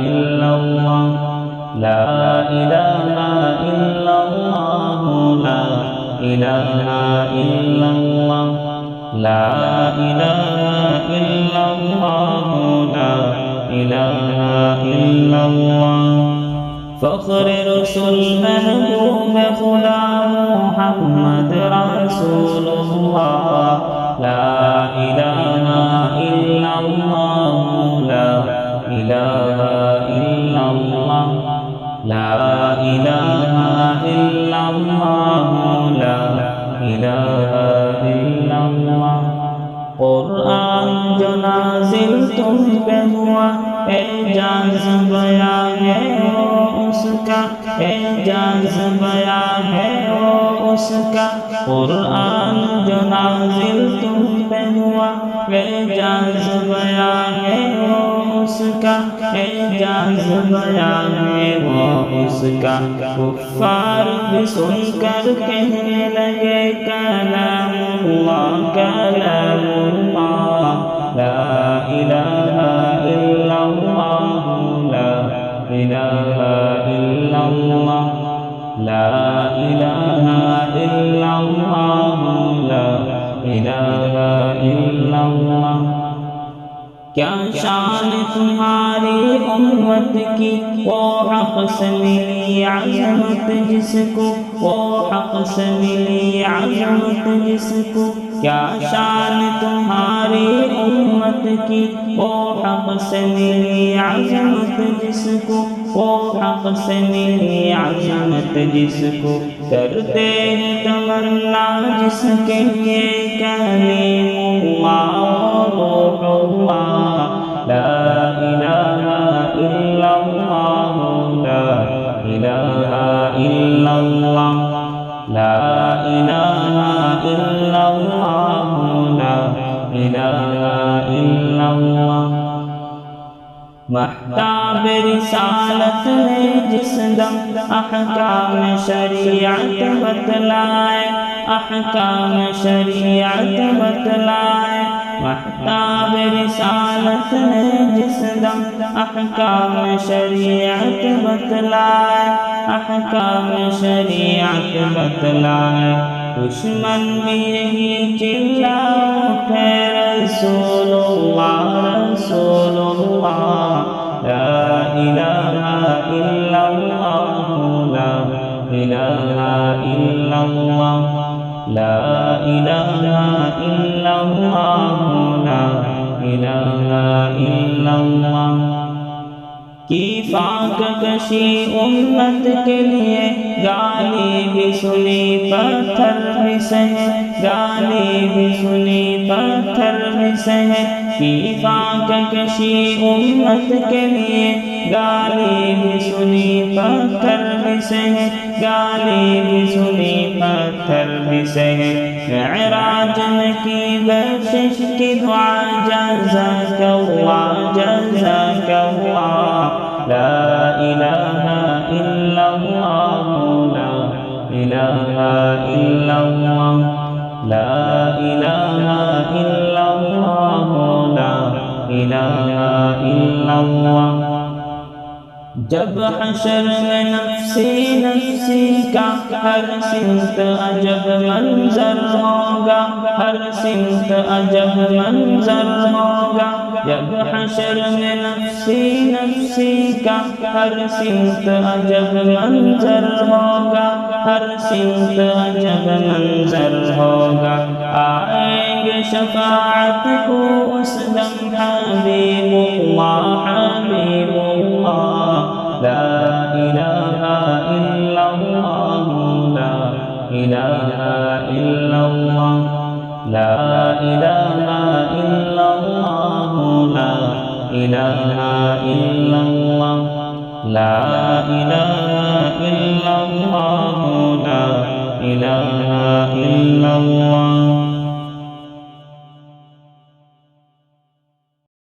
إلا الله لا إله إلا الله لا إله إلا الله لا إله إلا الله لا إله إلا الله فخر رسول محبوب خدا محمد رسول الله لا إله إلا الله لا إله إلا الله لا إله إلا الله لا إله إلا الله قرآن جو نازل تم پہ ہوا اعجاز بیان ہے وہ اس کا اعجاز بیان ہے وہ اس کا قرآن جو نازل تم پہ ہوا اعجاز بیان ہے وہ اس کا اعجاز بیان ہے وہ اس کا کفار بھی سن کر کہنے لگے کلام اللہ کلام اللہ لا الہ الا اللہ لا الہ الا اللہ لا الہ الا اللہ لا الہ الا اللہ کیا شان تمہاری امت کی وہ حق سے ملی عظمت جس کو وہ حق سے ملی عظمت جس کو کیا شان تمہاری امت کی وہ حق سے ملی عظمت جس کو وہ حق سے ملی عظمت جس کو کرتے ہیں تمنا جس کے لیے کلیم اللہ روح اللہ لا الہ الا اللہ لا الہ الا اللہ لا الہ الا اللہ لا الہ الا اللہ محتاب رسالت نے جس دم احکام شریعت بتلائے احکام شریعت بتلائے محتاب رسالت نے جس دم احکام شریعت بتلائے احکام شریعت بتلائے دشمن بھی یہی چلا اٹھے رسول اللہ رسول اللہ لا الہ الا اللہ لا الہ الا اللہ لا الہ الا اللہ لا الہ الا اللہ کی فاق کشی امت کے لیے گالی بھی سنی پتھر بھی سہے گالی بھی سنی پتھر بھی سہے کی فاق کشی امت کے لیے گالی بھی سنی پتھر بھی سہے گالی بھی سنی پتھر بھی سہے معراج میں کی بخشش کی دعا جزاک اللہ جزاک اللہ لا الہ الا اللہ لا الہ الا اللہ لا الہ الا اللہ لا الہ الا اللہ جب حشر میں نفسی نفسی کا ہر سمت عجب منظر ہوگا ہر سمت عجب منظر ہوگا جب حشر میں نفسی نفسی کا ہر سمت عجب منظر ہوگا ہر سمت عجب منظر ہوگا آئیں گے شفاعت کو اس دم حبیب اللہ حبیب اللہ لا الہ الا اللہ لا الہ الا اللہ لا الہ الا اللہ لا الہ الا اللہ لا الہ الا اللہ لا الہ الا اللہ